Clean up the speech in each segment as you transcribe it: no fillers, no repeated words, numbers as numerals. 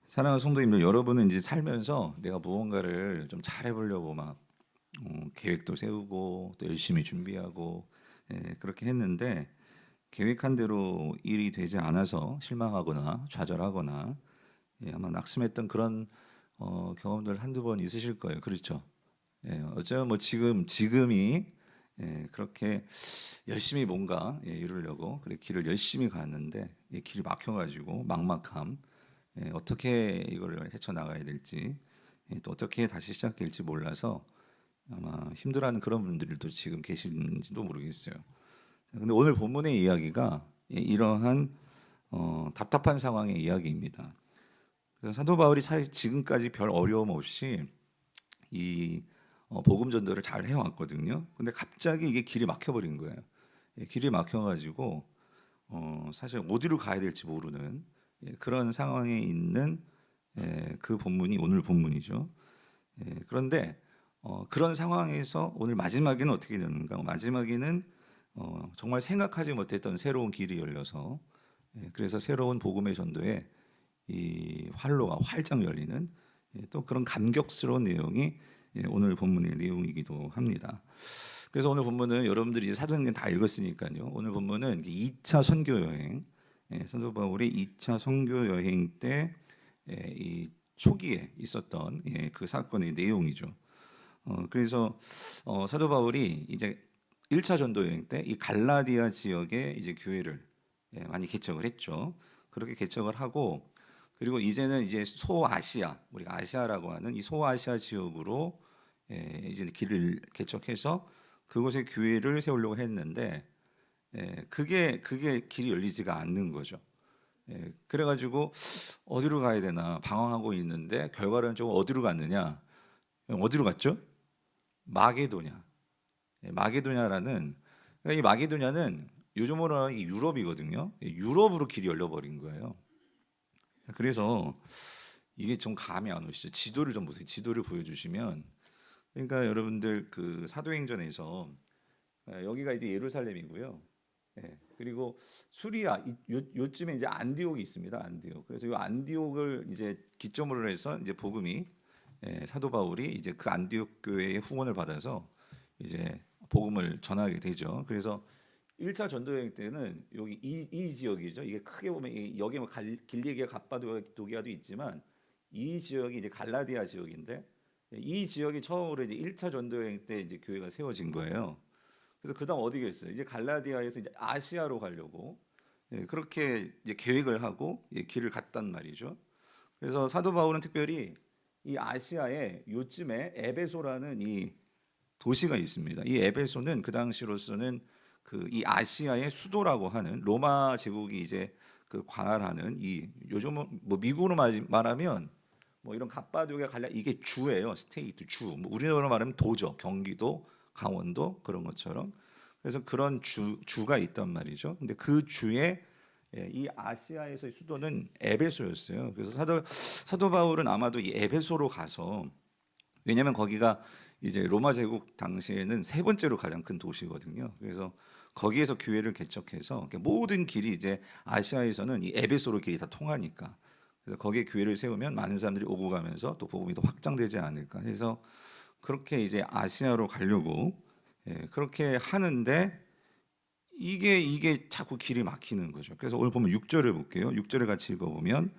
사랑하는 성도님들, 여러분은 이제 살면서 내가 무언가를 좀 잘해보려고 막 계획도 세우고 또 열심히 준비하고 그렇게 했는데 계획한 대로 일이 되지 않아서 실망하거나 좌절하거나 아마 낙심했던 그런 경험들 한두 번 있으실 거예요. 그렇죠? 어쩌면 뭐 지금이 그렇게 열심히 뭔가 이루려고 그래 길을 열심히 갔는데 길이 막혀가지고 막막함, 어떻게 이걸 헤쳐나가야 될지, 또 어떻게 다시 시작될지 몰라서 아마 힘들어하는 그런 분들도 지금 계신지도 모르겠어요. 근데 오늘 본문의 이야기가 이러한 답답한 상황의 이야기입니다. 그래서 사도 바울이 사실 지금까지 별 어려움 없이 이 복음 전도를 잘 해왔거든요. 근데 갑자기 이게 길이 막혀버린 거예요. 길이 막혀가지고 사실 어디로 가야 될지 모르는 그런 상황에 있는 그 본문이 오늘 본문이죠. 그런데 그런 상황에서 오늘 마지막에는 어떻게 되는가? 마지막에는 정말 생각하지 못했던 새로운 길이 열려서 그래서 새로운 복음의 전도에 이 활로가 활짝 열리는 또 그런 감격스러운 내용이 오늘 본문의 내용이기도 합니다. 그래서 오늘 본문은 여러분들이 이제 사도행전 다 읽었으니까요. 오늘 본문은 2차 선교 여행, 사도 바울이 2차 선교 여행 때 이 초기에 있었던 그 사건의 내용이죠. 그래서 사도 바울이 이제 1차 전도 여행 때 이 갈라디아 지역에 이제 교회를 많이 개척을 했죠. 그렇게 개척을 하고 그리고 이제는 이제 소아시아, 우리가 아시아라고 하는 이 소아시아 지역으로 이제 길을 개척해서 그곳에 교회를 세우려고 했는데 그게 길이 열리지가 않는 거죠. 그래가지고 어디로 가야 되나 방황하고 있는데 결과는 좀 어디로 갔느냐? 어디로 갔죠? 마게도냐. 마게도냐라는 그러니까 이 마게도냐는 요즘으로 말하면 이 유럽이거든요. 유럽으로 길이 열려버린 거예요. 그래서 이게 좀 감이 안 오시죠? 지도를 좀 보세요. 지도를 보여주시면 그러니까 여러분들 그 사도행전에서 여기가 이제 예루살렘이고요. 그리고 수리아 요쯤에 이제 안디옥이 있습니다. 안디옥. 그래서 이 안디옥을 이제 기점으로 해서 이제 복음이 사도 바울이 이제 그 안디옥 교회의 후원을 받아서 이제 복음을 전하게 되죠. 그래서 1차 전도 여행 때는 여기 이 지역이죠. 이게 크게 보면 여기 뭐 길리기아 갑바도기아도 있지만 이 지역이 이제 갈라디아 지역인데 이 지역이 처음으로 이제 1차 전도 여행 때 이제 교회가 세워진 거예요. 그래서 그다음 어디겠어요? 이제 갈라디아에서 이제 아시아로 가려고 그렇게 이제 계획을 하고 길을 갔단 말이죠. 그래서 사도 바울은 특별히 이 아시아의 요쯤에 에베소라는 이 도시가 있습니다. 이 에베소는 그 당시로서는 그 이 아시아의 수도라고 하는 로마 제국이 이제 그 관할하는 이 요즘은 뭐 미국으로 말하면 뭐 이런 갑바도기아 갈라 이게 주예요. 스테이트 주. 뭐 우리나라로 말하면 도죠. 경기도, 강원도 그런 것처럼. 그래서 그런 주가 있단 말이죠. 근데 그 주에 이 아시아에서의 수도는 에베소였어요. 그래서 사도 바울은 아마도 이 에베소로 가서 왜냐하면 거기가 이제 로마 제국 당시에는 세 번째로 가장 큰 도시거든요. 그래서 거기에서 교회를 개척해서 모든 길이 이제 아시아에서는 이 에베소로 길이 다 통하니까 그래서 거기에 교회를 세우면 많은 사람들이 오고 가면서 또 복음이 더 확장되지 않을까 해서 그렇게 이제 아시아로 가려고 그렇게 하는데 이게 자꾸 길이 막히는 거죠. 그래서 오늘 보면 6절을 볼게요. 6절을 같이 읽어보면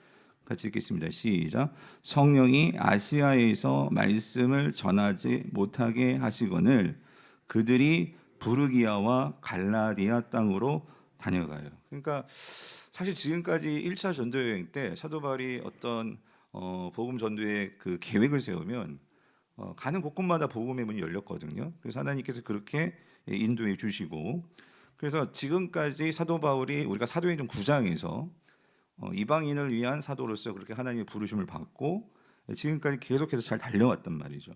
같이 읽겠습니다. 시작. 성령이 아시아에서 말씀을 전하지 못하게 하시거늘 그들이 부르기아와 갈라디아 땅으로 다녀가요. 그러니까 사실 지금까지 1차 전도 여행 때 사도 바울이 어떤 복음 전도의 그 계획을 세우면 가는 곳곳마다 복음의 문이 열렸거든요. 그래서 하나님께서 그렇게 인도해 주시고 그래서 지금까지 사도 바울이 우리가 사도행전 9장에서 이방인을 위한 사도로서 그렇게 하나님의 부르심을 받고 지금까지 계속해서 잘 달려왔단 말이죠.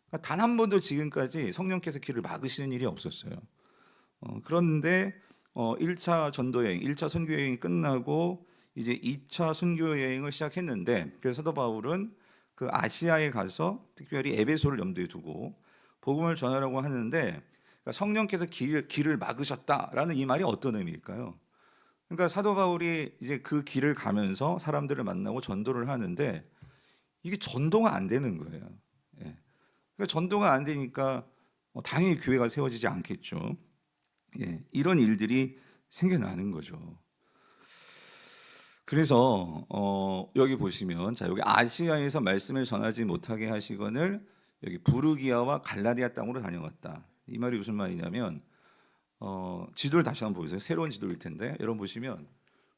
그러니까 단 한 번도 지금까지 성령께서 길을 막으시는 일이 없었어요. 그런데 1차 전도여행, 1차 선교여행이 끝나고 이제 2차 선교여행을 시작했는데 그래서 사도 바울은 그 아시아에 가서 특별히 에베소를 염두에 두고 복음을 전하려고 하는데 그러니까 성령께서 길을 막으셨다라는 이 말이 어떤 의미일까요? 그러니까 사도 바울이 이제 그 길을 가면서 사람들을 만나고 전도를 하는데 이게 전도가 안 되는 거예요. 예. 그러니까 전도가 안 되니까 당연히 교회가 세워지지 않겠죠. 예. 이런 일들이 생겨나는 거죠. 그래서 여기 보시면 자 여기 아시아에서 말씀을 전하지 못하게 하시거늘 여기 부르기아와 갈라디아 땅으로 다녀갔다. 이 말이 무슨 말이냐면 지도를 다시 한번 보세요. 새로운 지도일 텐데 여러분 보시면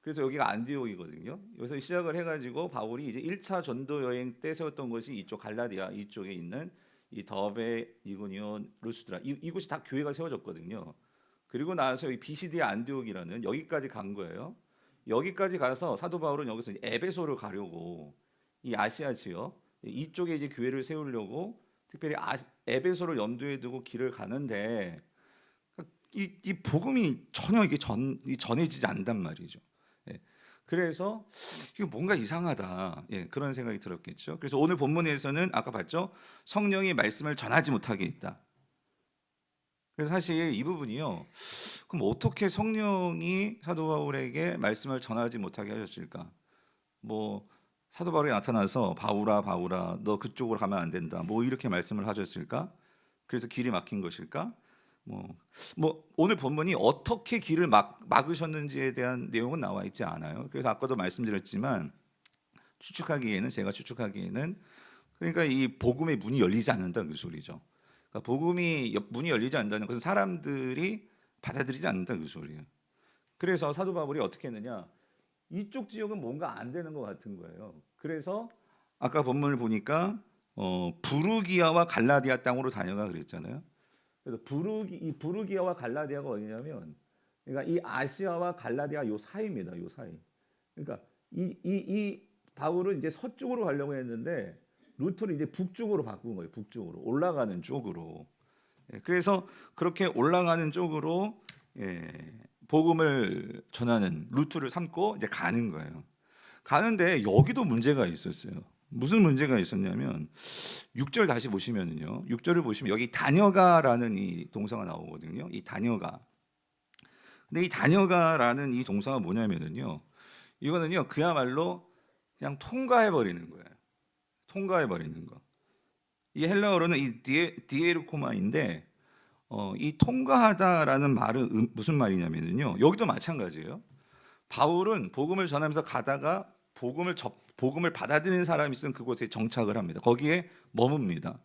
그래서 여기가 안디옥이거든요. 여기서 시작을 해가지고 바울이 이제 1차 전도 여행 때 세웠던 것이 이쪽 갈라디아 이쪽에 있는 이 더베, 이고니온, 루스드라 이곳이 다 교회가 세워졌거든요. 그리고 나서 여기 비시디의 안디옥이라는 여기까지 간 거예요. 여기까지 가서 사도 바울은 여기서 에베소를 가려고 이 아시아 지역 이쪽에 이제 교회를 세우려고 특별히 에베소를 염두에 두고 길을 가는데 이 복음이 전혀 이게 전해지지 않단 말이죠. 예. 그래서 이거 뭔가 이상하다. 예, 그런 생각이 들었겠죠. 그래서 오늘 본문에서는 아까 봤죠. 성령이 말씀을 전하지 못하게 했다. 그래서 사실 이 부분이요. 그럼 어떻게 성령이 사도 바울에게 말씀을 전하지 못하게 하셨을까? 뭐 사도 바울이 나타나서 바울아 바울아 너 그쪽으로 가면 안 된다. 뭐 이렇게 말씀을 하셨을까? 그래서 길이 막힌 것일까? 뭐 오늘 본문이 어떻게 길을 막으셨는지에 대한 내용은 나와 있지 않아요. 그래서 아까도 말씀드렸지만 제가 추측하기에는 그러니까 이 복음의 문이 열리지 않는다 그 소리죠. 그러니까 복음이 문이 열리지 않는다는 것은 사람들이 받아들이지 않는다 그 소리예요. 그래서 사도 바울이 어떻게 했느냐? 이쪽 지역은 뭔가 안 되는 것 같은 거예요. 그래서 아까 본문을 보니까 부르기아와 갈라디아 땅으로 다녀가 그랬잖아요. 그래서 이 부르기아와 갈라디아가 어디냐면, 그러니까 이 아시아와 갈라디아 요 사이입니다. 요 사이. 그러니까 이 바울은 이제 서쪽으로 가려고 했는데 루트를 이제 북쪽으로 바꾼 거예요. 북쪽으로 올라가는 쪽으로. 예, 그래서 그렇게 올라가는 쪽으로 복음을 전하는 루트를 삼고 이제 가는 거예요. 가는데 여기도 문제가 있었어요. 무슨 문제가 있었냐면 6절 다시 보시면은요. 6절을 보시면 여기 다녀가라는 이 동사가 나오거든요. 이 다녀가. 근데 이 다녀가라는 이 동사가 뭐냐면은요. 이거는요. 그야말로 그냥 통과해 버리는 거예요. 통과해 버리는 거. 이 헬라어로는 이 디에르코마인데 이 통과하다라는 말은 무슨 말이냐면요. 여기도 마찬가지예요. 바울은 복음을 전하면서 가다가 복음을 받아들이는 사람이 있으면 그곳에 정착을 합니다. 거기에 머뭅니다.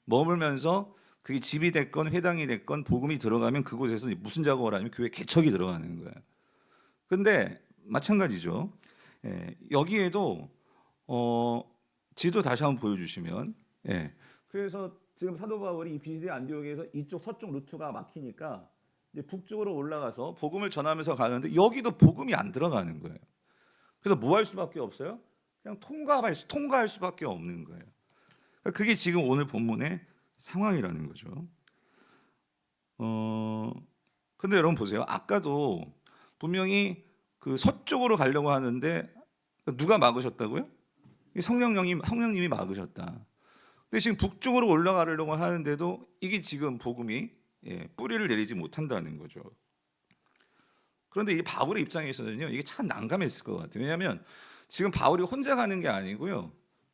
머물면서 그게 집이 됐건 회당이 됐건 복음이 들어가면 그곳에서 무슨 작업을 하냐면 교회 개척이 들어가는 거예요. 근데 마찬가지죠. 여기에도 지도 다시 한번 보여주시면 그래서 지금 사도 바울이 이 비시디 안디옥에서 이쪽 서쪽 루트가 막히니까 이제 북쪽으로 올라가서 복음을 전하면서 가는데 여기도 복음이 안 들어가는 거예요. 그래서 뭐 할 수밖에 없어요? 그냥 통과할 수밖에 없는 거예요. 그게 지금 오늘 본문의 상황이라는 거죠. 근데 여러분 보세요. 아까도 분명히 그 서쪽으로 가려고 하는데 누가 막으셨다고요? 성령님이 막으셨다. 근데 지금 북쪽으로 올라가려고 하는데도 이게 지금 복음이 뿌리를 내리지 못한다는 거죠. 그런데 이 바울의 입장에서는요, 이게 참 난감했을 것 같아요. 왜냐하면 지금 바울이 혼자 가는 게 아니고요,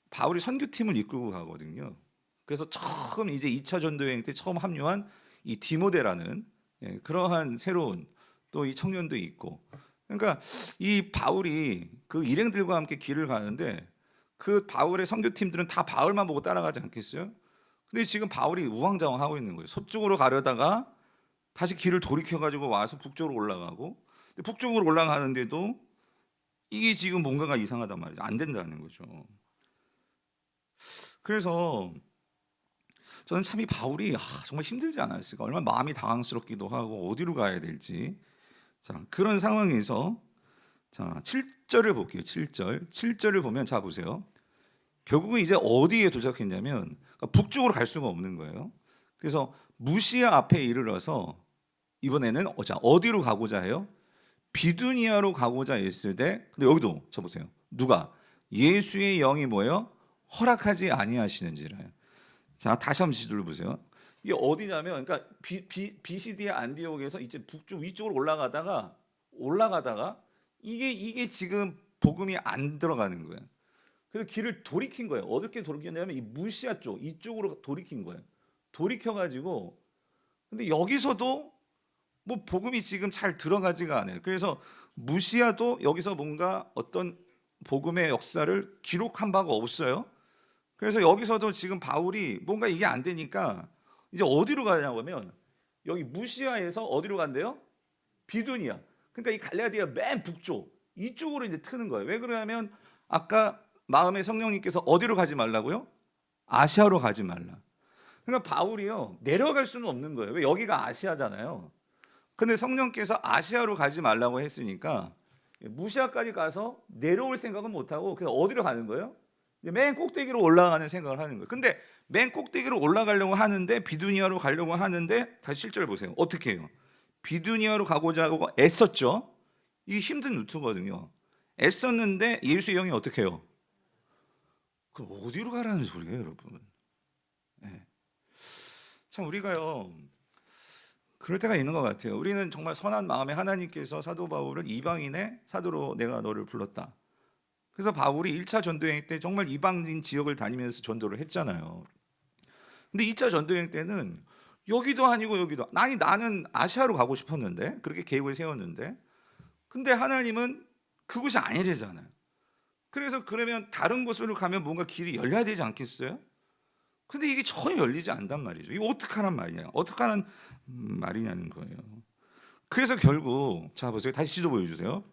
바울이 선교팀을 이끌고 가거든요. 그래서 처음 이제 2차 전도 여행 때 처음 합류한 이 디모데라는 그러한 새로운 또 이 청년도 있고, 그러니까 이 바울이 그 일행들과 함께 길을 가는데 그 바울의 선교팀들은 다 바울만 보고 따라가지 않겠어요? 근데 지금 바울이 우왕좌왕하고 있는 거예요. 서쪽으로 가려다가 다시 길을 돌이켜 가지고 와서 북쪽으로 올라가고, 북쪽으로 올라가는데도 이게 지금 뭔가가 이상하단 말이죠. 안 된다는 거죠. 그래서 저는 참 이 바울이 정말 힘들지 않았을까, 얼마나 마음이 당황스럽기도 하고 어디로 가야 될지. 자, 그런 상황에서 자 7절을 볼게요. 7절을 보면 자 보세요. 결국은 이제 어디에 도착했냐면 북쪽으로 갈 수가 없는 거예요. 그래서 무시아 앞에 이르러서 이번에는 어디로 가고자 해요? 비두니아로 가고자 했을 때, 근데 여기도 저 보세요. 누가 예수의 영이 뭐예요? 허락하지 아니하시는지라요. 자 다시 한번 지도를 보세요. 이게 어디냐면, 그러니까 비시디의 안디옥에서 이제 북쪽 위쪽으로 올라가다가 이게 지금 복음이 안 들어가는 거예요. 그래서 길을 돌이킨 거예요. 어떻게 돌이켰냐면 이 무시아 쪽 이쪽으로 돌이킨 거예요. 돌이켜 가지고 근데 여기서도 뭐 복음이 지금 잘 들어가지가 않아요. 그래서 무시아도 여기서 뭔가 어떤 복음의 역사를 기록한 바가 없어요. 그래서 여기서도 지금 바울이 뭔가 이게 안 되니까 이제 어디로 가냐고 하면 여기 무시아에서 어디로 간대요? 비두니아. 그러니까 이 갈라디아 맨 북쪽 이쪽으로 이제 트는 거예요. 왜 그러냐면 아까 마음의 성령님께서 어디로 가지 말라고요? 아시아로 가지 말라. 그러니까 바울이요 내려갈 수는 없는 거예요. 왜 여기가 아시아잖아요. 근데 성령께서 아시아로 가지 말라고 했으니까 무시아까지 가서 내려올 생각은 못 하고 그냥 어디로 가는 거예요? 맨 꼭대기로 올라가는 생각을 하는 거예요. 근데 맨 꼭대기로 올라가려고 하는데 비두니아로 가려고 하는데 다시 실제를 보세요. 어떻게 해요? 비두니아로 가고자 하고 애썼죠. 이게 힘든 루트거든요. 애썼는데 예수의 영이 어떻게 해요? 그럼 어디로 가라는 소리예요, 여러분? 네. 참 우리가요 그럴 때가 있는 것 같아요. 우리는 정말 선한 마음에 하나님께서 사도 바울을 이방인의 사도로 내가 너를 불렀다. 그래서 바울이 1차 전도여행 때 정말 이방인 지역을 다니면서 전도를 했잖아요. 근데 2차 전도여행 때는 여기도 아니고 여기도 아니 나는 아시아로 가고 싶었는데 그렇게 계획을 세웠는데 근데 하나님은 그곳이 아니래잖아요. 그래서 그러면 다른 곳으로 가면 뭔가 길이 열려야 되지 않겠어요? 근데 이게 전혀 열리지 않단 말이죠. 이거 어떡하란 말이냐? 어떡하는 말이냐는 거예요. 그래서 결국 자 보세요. 다시 지도 보여주세요.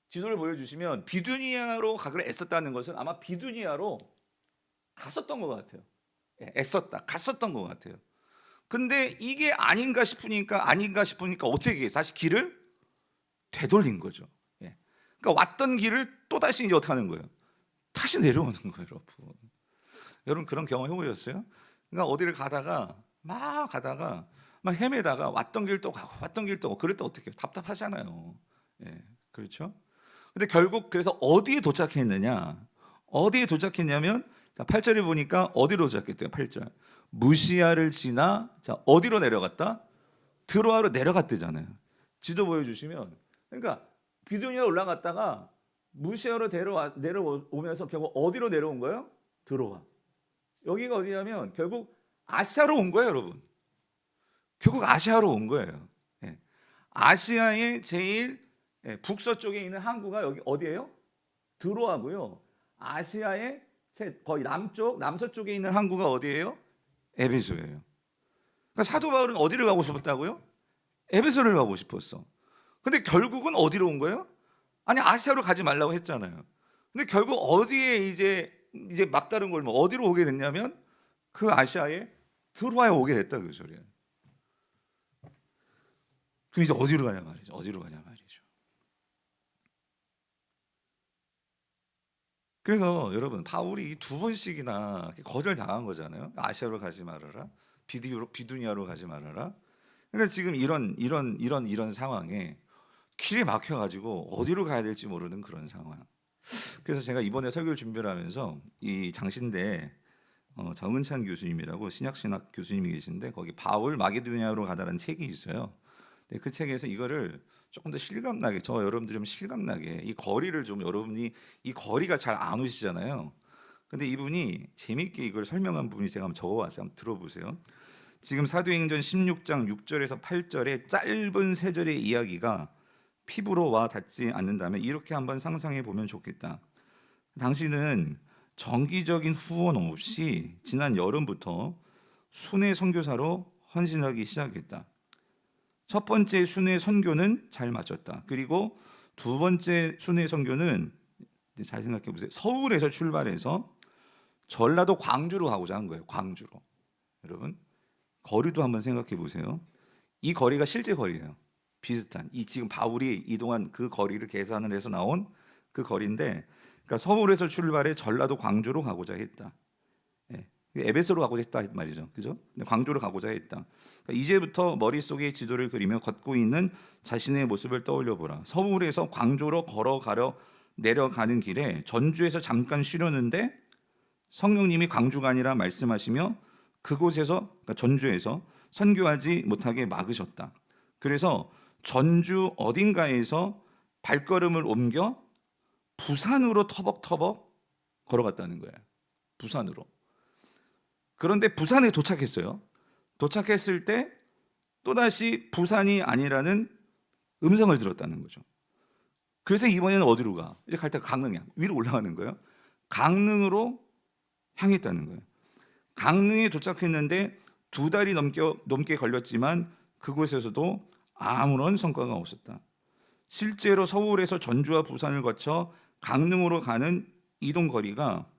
지도를 보여주시면 비두니아로 가기로 애썼다는 것은 아마 비두니아로 갔었던 것 같아요. 애썼다, 갔었던 것 같아요. 근데 이게 아닌가 싶으니까 어떻게 해? 다시 길을 되돌린 거죠. 그러니까 왔던 길을 또 다시 이제 어떻게 하는 거예요? 다시 내려오는 거예요, 여러분. 여러분 그런 경험 해보셨어요? 그러니까 어디를 가다가 막 헤매다가 왔던 길도 가고 그럴 때 어떻게 해요? 답답하잖아요. 그렇죠? 근데 결국 그래서 어디에 도착했느냐? 어디에 도착했냐면 자, 8절에 보니까 어디로 도착했대요? 8절. 무시아를 지나 자, 어디로 내려갔다? 드로아로 내려갔대잖아요. 지도 보여주시면 그러니까 비두니아 올라갔다가 무시아로 내려오면서 결국 어디로 내려온 거예요? 드로아. 여기가 어디냐면 결국 아시아로 온 거예요, 여러분. 결국 아시아로 온 거예요. 아시아의 제일 북서쪽에 있는 항구가 여기 어디예요? 드로아고요. 아시아의 거의 남서쪽에 있는 항구가 어디예요? 에베소예요. 그러니까 사도 바울은 어디를 가고 싶었다고요? 에베소를 가고 싶었어. 근데 결국은 어디로 온 거예요? 아니 아시아로 가지 말라고 했잖아요. 근데 결국 어디에 이제 막다른 걸 어디로 오게 됐냐면 그 아시아에 드로아에 오게 됐다 그 소리예요. 그럼 이제 어디로 가냐 말이죠. 그래서 여러분 바울이 두 번씩이나 거절당한 거잖아요. 아시아로 가지 말아라. 비두니아로 가지 말아라. 그러니까 지금 이런 상황에 길에 막혀가지고 어디로 가야 될지 모르는 그런 상황. 그래서 제가 이번에 설교를 준비를 하면서 이 장신대 정은찬 교수님이라고 신약신학 교수님이 계신데 거기 바울 마게도니아로 가다라는 책이 있어요. 근데 그 책에서 이거를 조금 더 실감나게 여러분들이 좀 실감나게 이 거리를 좀 여러분이 이 거리가 잘 안 오시잖아요. 근데 이분이 재밌게 이걸 설명한 부분이 제가 한번 적어왔어요. 한번 들어보세요. 지금 사도행전 16장 6절에서 8절의 짧은 세 절의 이야기가 피부로 와 닿지 않는다면 이렇게 한번 상상해 보면 좋겠다. 당신은 정기적인 후원 없이 지난 여름부터 순회 선교사로 헌신하기 시작했다. 첫 번째 순회 선교는 잘 맞췄다. 그리고 두 번째 순회 선교는 잘 생각해 보세요. 서울에서 출발해서 전라도 광주로 가고자 한 거예요. 광주로. 여러분 거리도 한번 생각해 보세요. 이 거리가 실제 거리예요. 비슷한 이 지금 바울이 이동한 그 거리를 계산을 해서 나온 그 거리인데, 그러니까 서울에서 출발해 전라도 광주로 가고자 했다. 에베소로 가고자 했다 말이죠, 그죠? 근데 광주로 가고자 했다. 그러니까 이제부터 머릿속에 지도를 그리며 걷고 있는 자신의 모습을 떠올려 보라. 서울에서 광주로 걸어가려 내려가는 길에 전주에서 잠깐 쉬려는데 성령님이 광주가 아니라 말씀하시며 그곳에서 그러니까 전주에서 선교하지 못하게 막으셨다. 그래서 전주 어딘가에서 발걸음을 옮겨 부산으로 터벅터벅 걸어갔다는 거예요. 부산으로. 그런데 부산에 도착했어요. 도착했을 때 또다시 부산이 아니라는 음성을 들었다는 거죠. 그래서 이번에는 어디로 가? 이제 갈 때 강릉이야. 위로 올라가는 거예요. 강릉으로 향했다는 거예요. 강릉에 도착했는데 2달이 넘게 걸렸지만 그곳에서도 아무런 성과가 없었다. 실제로 서울에서 전주와 부산을 거쳐 강릉으로 가는 이동 거리가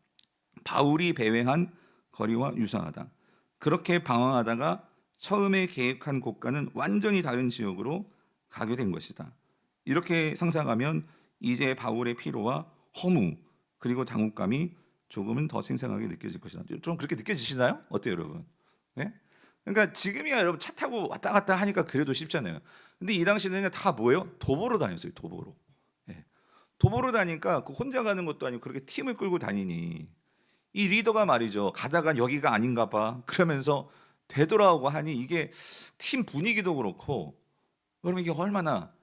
바울이 배회한 거리와 유사하다. 그렇게 방황하다가 처음에 계획한 곳과는 완전히 다른 지역으로 가게 된 것이다. 이렇게 상상하면 이제 바울의 피로와 허무 그리고 당혹감이 조금은 더 생생하게 느껴질 것이다. 좀 그렇게 느껴지시나요? 어때요, 여러분? 네? 그러니까 지금이야 여러분 차 타고 왔다 갔다 하니까 그래도 쉽잖아요. 근데 이 당시에는 다 뭐예요? 도보로 다녔어요. 도보로. 네. 도보로 다니까 혼자 가는 것도 아니고 그렇게 팀을 끌고 다니니 이 리더가 말이죠. 가다가 여기가 아닌가 봐. 그러면서 되돌아오고 하니 이게 팀 분위기도 그렇고 여러분 이게 얼마나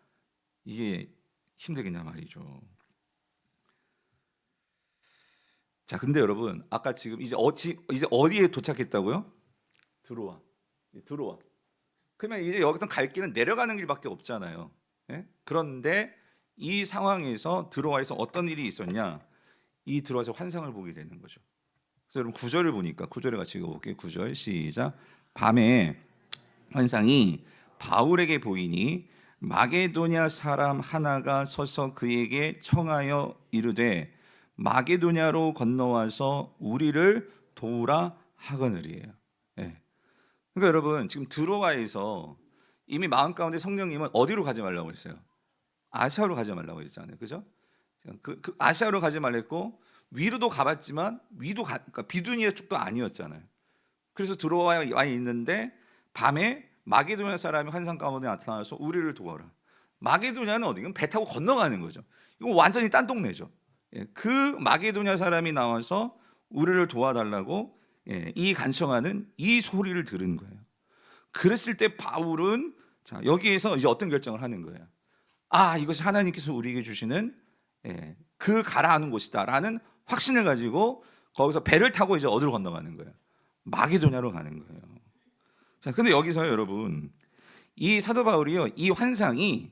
이게 힘들겠냐 말이죠. 자, 근데 여러분 아까 지금 이제 어디에 도착했다고요? 들어와. 그러면 이제 여기서 갈 길은 내려가는 길밖에 없잖아요. 예? 그런데 이 상황에서 들어와서 어떤 일이 있었냐? 이 들어와서 환상을 보게 되는 거죠. 그래서 여러분 9절을 보니까 9절에 같이 읽어볼게요. 9절 시작. 밤에 환상이 바울에게 보이니 마게도냐 사람 하나가 서서 그에게 청하여 이르되 마게도냐로 건너와서 우리를 도우라 하거늘이에요. 예. 그러니까 여러분 지금 드로아에서 이미 마음 가운데 성령님은 어디로 가지 말라고 했어요? 아시아로 가지 말라고 했잖아요. 그죠? 그 아시아로 가지 말랬고 위로도 가봤지만 그러니까 비두니아 쪽도 아니었잖아요. 그래서 드로아에 와 있는데 밤에 마게도냐 사람이 환상 가운데 나타나서 우리를 도와라. 마게도냐는 어디? 배 타고 건너가는 거죠. 이거 완전히 딴 동네죠. 예, 그 마게도냐 사람이 나와서 우리를 도와달라고 이 간청하는 이 소리를 들은 거예요. 그랬을 때 바울은 자 여기에서 이제 어떤 결정을 하는 거예요. 아 이것이 하나님께서 우리에게 주시는 그 가라앉는 곳이다라는 확신을 가지고 거기서 배를 타고 이제 어디로 건너가는 거예요? 마게도냐로 가는 거예요. 자, 근데 여기서 여러분 이 사도 바울이요 이 환상이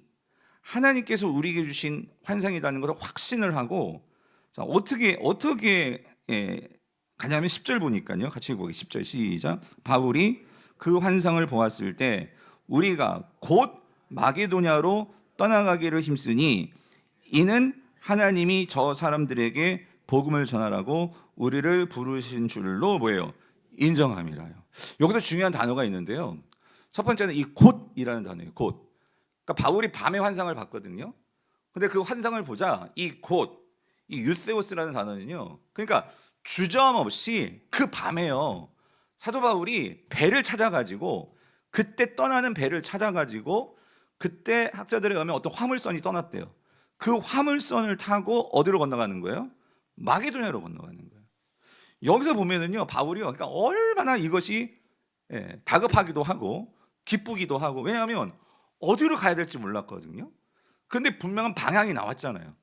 하나님께서 우리에게 주신 환상이라는 것을 확신을 하고 자 어떻게 가냐면 10절 보니까요 같이 읽어보기 10절 시작. 바울이 그 환상을 보았을 때 우리가 곧 마게도냐로 떠나가기를 힘쓰니 이는 하나님이 저 사람들에게 복음을 전하라고 우리를 부르신 줄로 뭐예요? 인정함이라요. 여기도 중요한 단어가 있는데요. 첫 번째는 이 곧이라는 단어예요. 곧. 그러니까 바울이 밤에 환상을 봤거든요. 근데 그 환상을 보자 이 곧, 이 유세오스라는 단어는요. 그러니까 주저함없이 그 밤에요. 사도 바울이 배를 찾아가지고 그때 떠나는 배를 찾아가지고 그때 학자들에 의하면 어떤 화물선이 떠났대요. 그 화물선을 타고 어디로 건너가는 거예요? 마게도냐로 건너가는 거예요. 여기서 보면은요, 바울이요, 그러니까 얼마나 이것이 다급하기도 하고 기쁘기도 하고 왜냐하면 어디로 가야 될지 몰랐거든요. 근데 분명한 방향이 나왔잖아요.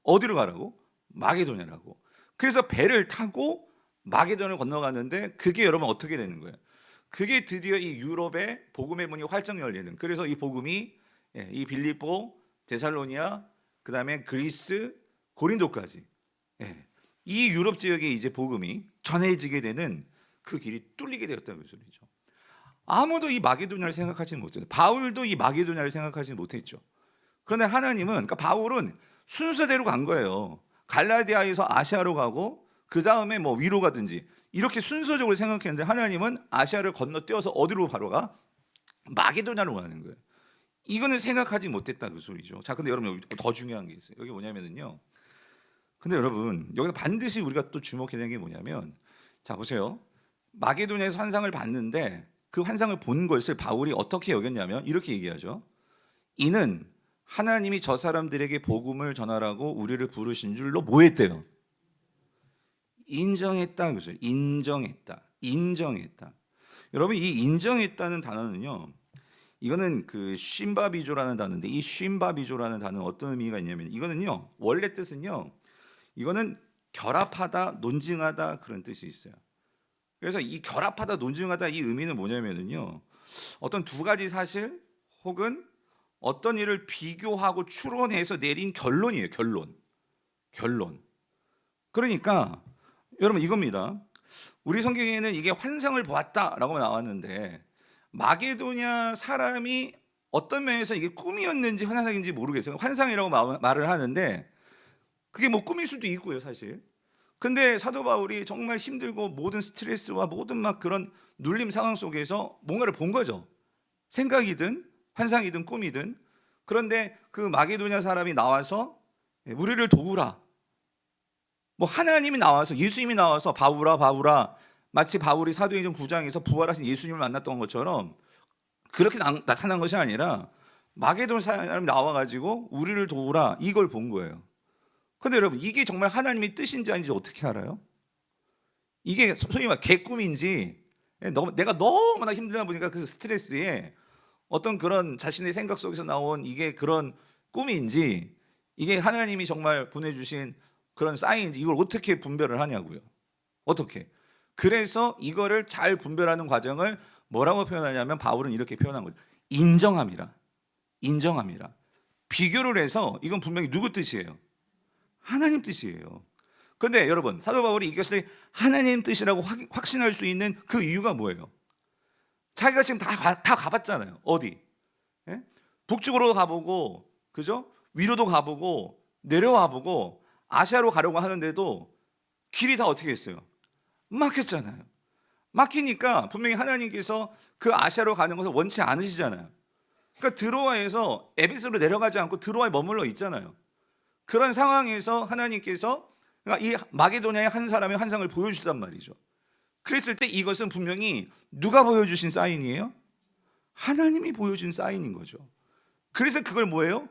어디로 가라고? 마게도냐라고. 그래서 배를 타고 마게도냐를 건너가는데 그게 여러분 어떻게 되는 거예요? 그게 드디어 이 유럽의 복음의 문이 활짝 열리는. 그래서 이 복음이 이 빌립보, 데살로니아, 그다음에 그리스, 고린도까지 이 유럽 지역에 이제 복음이 전해지게 되는 그 길이 뚫리게 되었다는 소리죠. 아무도 이 마게도냐를 생각하지 못했어요. 바울도 이 마게도냐를 생각하지 못했죠. 그런데 하나님은 그러니까 바울은 순서대로 간 거예요. 갈라디아에서 아시아로 가고 그 다음에 뭐 위로 가든지 이렇게 순서적으로 생각했는데 하나님은 아시아를 건너뛰어서 어디로 바로 가? 마게도냐로 가는 거예요. 이거는 생각하지 못했다 그 소리죠. 자, 근데 여러분 여기 더 중요한 게 있어요. 여기 뭐냐면은요. 근데 여러분 여기서 반드시 우리가 또 주목해야 되는 게 뭐냐면 자 보세요. 마게도냐에서 환상을 봤는데 그 환상을 본 것을 바울이 어떻게 여겼냐면 이렇게 얘기하죠. 이는 하나님이 저 사람들에게 복음을 전하라고 우리를 부르신 줄로 뭐 했대요? 인정했다 그죠? 인정했다. 여러분 이 인정했다는 단어는요. 이거는 그 쉼바비조라는 단어인데 이 쉼바비조라는 단어는 어떤 의미가 있냐면 이거는요. 원래 뜻은요. 이거는 결합하다, 논증하다 그런 뜻이 있어요. 그래서 이 결합하다, 논증하다 이 의미는 뭐냐면은요. 어떤 두 가지 사실 혹은 어떤 일을 비교하고 추론해서 내린 결론이에요. 결론. 그러니까 여러분 이겁니다. 우리 성경에는 이게 환상을 보았다라고 나왔는데 마게도냐 사람이 어떤 면에서 이게 꿈이었는지 환상인지 모르겠어요. 환상이라고 말을 하는데 그게 뭐 꿈일 수도 있고요, 사실. 근데 사도 바울이 정말 힘들고 모든 스트레스와 모든 막 그런 눌림 상황 속에서 뭔가를 본 거죠. 생각이든 환상이든 꿈이든. 그런데 그 마게도냐 사람이 나와서 우리를 도우라. 뭐 하나님이 나와서 예수님이 나와서 바울아 마치 바울이 사도행전 9장에서 부활하신 예수님을 만났던 것처럼 그렇게 나타난 것이 아니라 마게도냐 사람이 나와가지고 우리를 도우라 이걸 본 거예요. 근데 여러분 이게 정말 하나님의 뜻인지 아닌지 어떻게 알아요? 이게 소위 말 개꿈인지 내가 너무나 힘들다 보니까 그 스트레스에 어떤 그런 자신의 생각 속에서 나온 이게 그런 꿈인지 이게 하나님이 정말 보내주신 그런 사인인지 이걸 어떻게 분별을 하냐고요. 어떻게? 그래서 이거를 잘 분별하는 과정을 뭐라고 표현하냐면 바울은 이렇게 표현한 거죠. 인정함이라. 비교를 해서 이건 분명히 누구 뜻이에요? 하나님 뜻이에요. 근데 여러분 사도 바울이 이것을 하나님 뜻이라고 확신할 수 있는 그 이유가 뭐예요? 자기가 지금 다 가봤잖아요. 어디? 예? 북쪽으로 가보고, 그죠? 위로도 가보고 내려와보고 아시아로 가려고 하는데도 길이 다 어떻게 했어요? 막혔잖아요. 막히니까 분명히 하나님께서 그 아시아로 가는 것을 원치 않으시잖아요. 그러니까 드로아에서 에베소로 내려가지 않고 드로아에 머물러 있잖아요. 그런 상황에서 하나님께서 그러니까 이 마게도냐의 한 사람의 환상을 보여주단 말이죠. 그랬을 때 이것은 분명히 누가 보여주신 사인이에요? 하나님이 보여준 사인인 거죠. 그래서 그걸 뭐예요?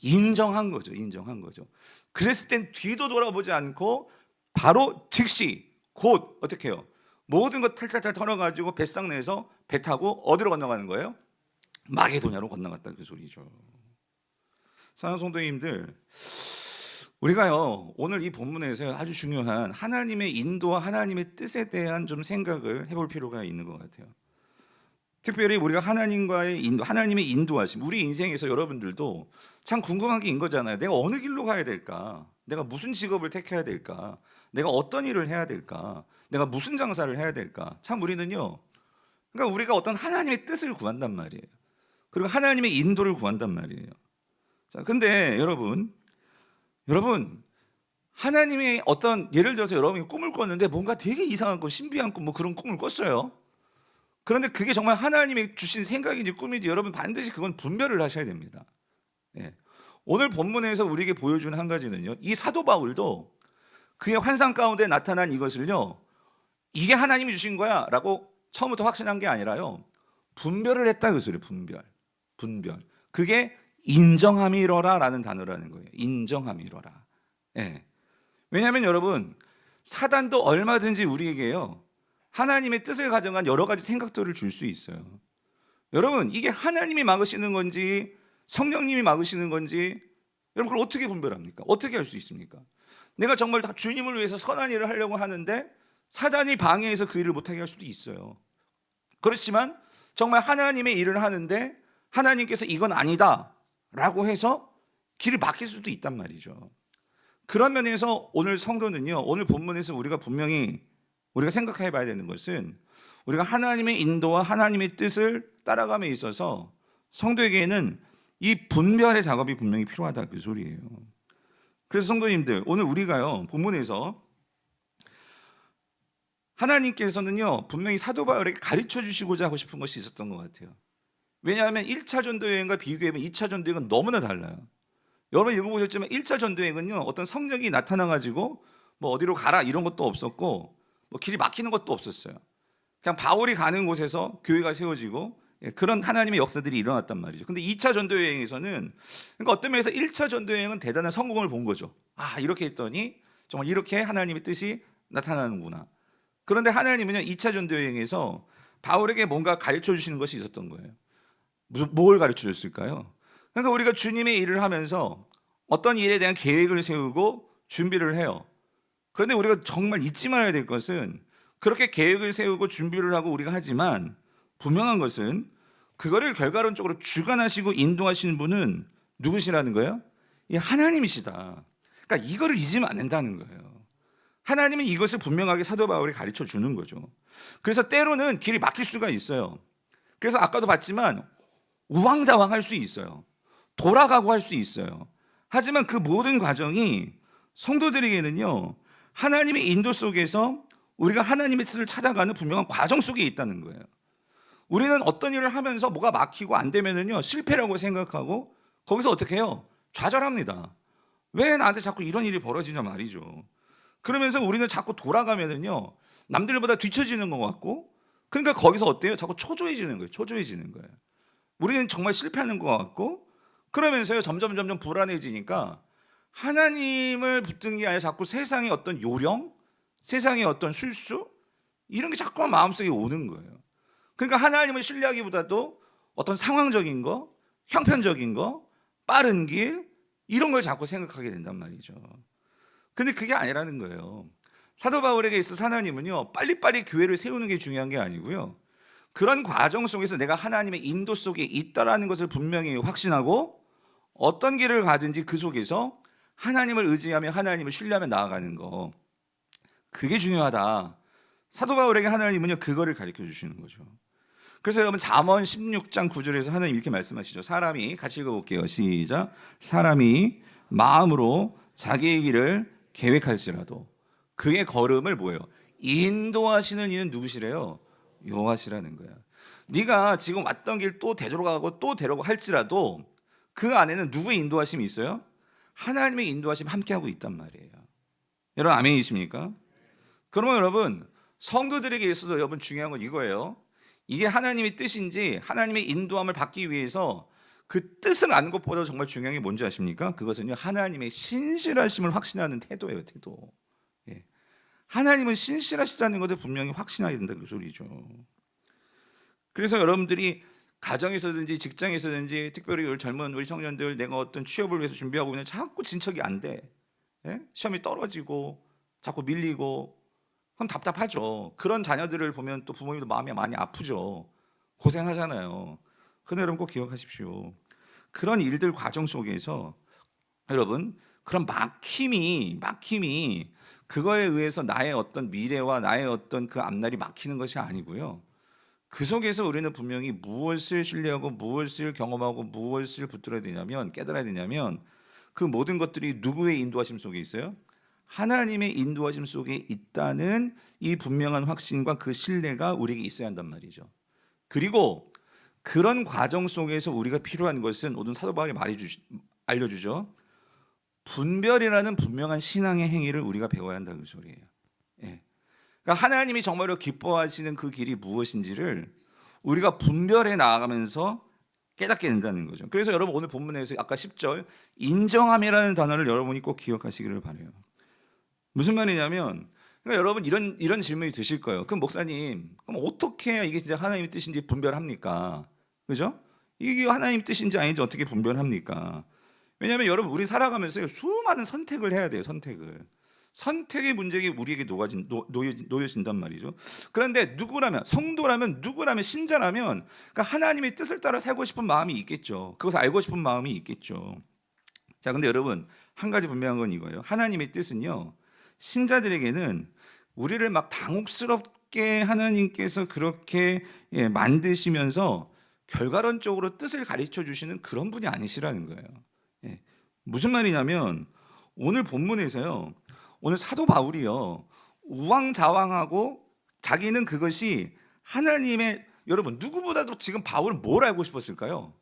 인정한 거죠. 그랬을 땐 뒤도 돌아보지 않고 바로 즉시 곧 어떻게 해요? 모든 것 탈탈탈 털어가지고 뱃상 내서 배 타고 어디로 건너가는 거예요? 마게도냐로 건너갔다 그 소리죠. 사랑하는 성도님들, 우리가요 오늘 이 본문에서 아주 중요한 하나님의 인도와 하나님의 뜻에 대한 좀 생각을 해볼 필요가 있는 것 같아요. 특별히 우리가 하나님과의 인도, 하나님의 인도하심, 우리 인생에서 여러분들도 참 궁금한 게 인 거잖아요. 내가 어느 길로 가야 될까? 내가 무슨 직업을 택해야 될까? 내가 어떤 일을 해야 될까? 내가 무슨 장사를 해야 될까? 참 우리는요, 그러니까 우리가 어떤 하나님의 뜻을 구한단 말이에요. 그리고 하나님의 인도를 구한단 말이에요. 자, 근데 여러분 하나님의 어떤 예를 들어서 여러분이 꿈을 꿨는데 뭔가 되게 이상한 거, 신비한 꿈, 뭐 그런 꿈을 꿨어요. 그런데 그게 정말 하나님이 주신 생각인지 꿈인지 여러분 반드시 그건 분별을 하셔야 됩니다. 예. 오늘 본문에서 우리에게 보여주는 한 가지는요, 이 사도 바울도 그의 환상 가운데 나타난 이것을요, 이게 하나님이 주신 거야 라고 처음부터 확신한 게 아니라요, 분별을 했다 그 소리예요. 분별. 그게 인정함이러라 라는 단어라는 거예요. 인정함이러라. 예. 왜냐하면 여러분 사단도 얼마든지 우리에게요 하나님의 뜻을 가정한 여러 가지 생각들을 줄 수 있어요. 여러분 이게 하나님이 막으시는 건지 성령님이 막으시는 건지 여러분 그걸 어떻게 분별합니까? 어떻게 할 수 있습니까? 내가 정말 다 주님을 위해서 선한 일을 하려고 하는데 사단이 방해해서 그 일을 못하게 할 수도 있어요. 그렇지만 정말 하나님의 일을 하는데 하나님께서 이건 아니다 라고 해서 길을 막힐 수도 있단 말이죠. 그런 면에서 오늘 성도는요, 오늘 본문에서 우리가 분명히 우리가 생각해 봐야 되는 것은 우리가 하나님의 인도와 하나님의 뜻을 따라감에 있어서 성도에게는 이 분별의 작업이 분명히 필요하다 그 소리예요. 그래서 성도님들 오늘 우리가요 본문에서 하나님께서는요 분명히 사도 바울에게 가르쳐 주시고자 하고 싶은 것이 있었던 것 같아요. 왜냐하면 1차 전도여행과 비교해보면 2차 전도여행은 너무나 달라요. 여러분 읽어보셨지만 1차 전도여행은요 어떤 성령이 나타나가지고 뭐 어디로 가라 이런 것도 없었고 뭐 길이 막히는 것도 없었어요. 그냥 바울이 가는 곳에서 교회가 세워지고 그런 하나님의 역사들이 일어났단 말이죠. 근데 2차 전도여행에서는 그러니까 어떤 면에서 1차 전도여행은 대단한 성공을 본 거죠. 아 이렇게 했더니 정말 이렇게 하나님의 뜻이 나타나는구나. 그런데 하나님은요 2차 전도여행에서 바울에게 뭔가 가르쳐 주시는 것이 있었던 거예요. 뭘 가르쳐 줬을까요? 그러니까 우리가 주님의 일을 하면서 어떤 일에 대한 계획을 세우고 준비를 해요. 그런데 우리가 정말 잊지 말아야 될 것은 그렇게 계획을 세우고 준비를 하고 우리가 하지만 분명한 것은 그거를 결과론적으로 주관하시고 인도하시는 분은 누구시라는 거예요? 이 하나님이시다. 그러니까 이거를 잊으면 안 된다는 거예요. 하나님은 이것을 분명하게 사도 바울이 가르쳐 주는 거죠. 그래서 때로는 길이 막힐 수가 있어요. 그래서 아까도 봤지만 우왕좌왕할 수 있어요. 돌아가고 할 수 있어요. 하지만 그 모든 과정이 성도들에게는요, 하나님의 인도 속에서 우리가 하나님의 뜻을 찾아가는 분명한 과정 속에 있다는 거예요. 우리는 어떤 일을 하면서 뭐가 막히고 안 되면은요, 실패라고 생각하고 거기서 어떻게 해요? 좌절합니다. 왜 나한테 자꾸 이런 일이 벌어지냐 말이죠. 그러면서 우리는 자꾸 돌아가면은요, 남들보다 뒤처지는 것 같고, 그러니까 거기서 어때요? 자꾸 초조해지는 거예요. 초조해지는 거예요. 우리는 정말 실패하는 것 같고, 그러면서요, 점점 불안해지니까 하나님을 붙든 게 아니라 자꾸 세상의 어떤 요령, 세상의 어떤 술수, 이런 게 자꾸 마음속에 오는 거예요. 그러니까 하나님을 신뢰하기보다도 어떤 상황적인 거, 형편적인 거, 빠른 길, 이런 걸 자꾸 생각하게 된단 말이죠. 근데 그게 아니라는 거예요. 사도 바울에게 있어서 하나님은요, 빨리빨리 교회를 세우는 게 중요한 게 아니고요, 그런 과정 속에서 내가 하나님의 인도 속에 있다라는 것을 분명히 확신하고 어떤 길을 가든지 그 속에서 하나님을 의지하며 하나님을 신뢰하며 나아가는 거, 그게 중요하다. 사도 바울에게 하나님은요, 그거를 가르쳐 주시는 거죠. 그래서 여러분 잠언 16장 9절에서 하나님 이렇게 말씀하시죠. 사람이, 같이 읽어볼게요. 시작. 사람이 마음으로 자기의 길을 계획할지라도 그의 걸음을 뭐예요? 인도하시는 이는 누구시래요? 여호와시라는 거야. 네가 지금 왔던 길 또 되돌아가고 또 되려고 할지라도 그 안에는 누구의 인도하심이 있어요? 하나님의 인도하심이 함께하고 있단 말이에요. 여러분 아멘이십니까? 그러면 여러분 성도들에게 있어서 여러분 중요한 건 이거예요. 이게 하나님의 뜻인지 하나님의 인도함을 받기 위해서 그 뜻을 아는 것보다 정말 중요한 게 뭔지 아십니까? 그것은요, 하나님의 신실하심을 확신하는 태도예요. 태도. 예. 하나님은 신실하시다는 것을 분명히 확신해야 된다, 그 소리죠. 그래서 여러분들이 가정에서든지 직장에서든지 특별히 우리 젊은 우리 청년들, 내가 어떤 취업을 위해서 준비하고 있는 자꾸 진척이 안 돼. 예? 시험이 떨어지고 자꾸 밀리고 그럼 답답하죠. 그런 자녀들을 보면 또 부모님도 마음이 많이 아프죠. 고생하잖아요. 그런데 여러분 꼭 기억하십시오. 그런 일들 과정 속에서 여러분 그런 막힘이 그거에 의해서 나의 어떤 미래와 나의 어떤 그 앞날이 막히는 것이 아니고요. 그 속에서 우리는 분명히 무엇을 신뢰하고 무엇을 경험하고 무엇을 붙들어야 되냐면, 깨달아야 되냐면 그 모든 것들이 누구의 인도하심 속에 있어요? 하나님의 인도하심 속에 있다는 이 분명한 확신과 그 신뢰가 우리에게 있어야 한단 말이죠. 그리고 그런 과정 속에서 우리가 필요한 것은 오늘 사도 바울이 알려주죠. 분별이라는 분명한 신앙의 행위를 우리가 배워야 한다는 소리예요. 예. 그러니까 하나님이 정말로 기뻐하시는 그 길이 무엇인지를 우리가 분별해 나아가면서 깨닫게 된다는 거죠. 그래서 여러분 오늘 본문에서 아까 10절 인정함이라는 단어를 여러분이 꼭 기억하시기를 바라요. 무슨 말이냐면, 그러니까 여러분 이런 질문이 드실 거예요. 그럼 목사님, 그럼 어떻게 해야 이게 진짜 하나님의 뜻인지 분별합니까? 그죠? 이게 하나님의 뜻인지 아닌지 어떻게 분별합니까? 왜냐하면 여러분 우리 살아가면서 수많은 선택을 해야 돼요. 선택의 문제가 우리에게 놓여진단 말이죠. 그런데 누구라면, 성도라면, 누구라면, 신자라면 그러니까 하나님의 뜻을 따라 살고 싶은 마음이 있겠죠. 그것을 알고 싶은 마음이 있겠죠. 자, 근데 여러분 한 가지 분명한 건 이거예요. 하나님의 뜻은요, 신자들에게는 우리를 막 당혹스럽게 하나님께서 그렇게 만드시면서 결과론적으로 뜻을 가르쳐 주시는 그런 분이 아니시라는 거예요. 예. 무슨 말이냐면 오늘 본문에서요, 오늘 사도 바울이요, 우왕좌왕하고 자기는 그것이 하나님의, 여러분 누구보다도 지금 바울은 뭘 알고 싶었을까요?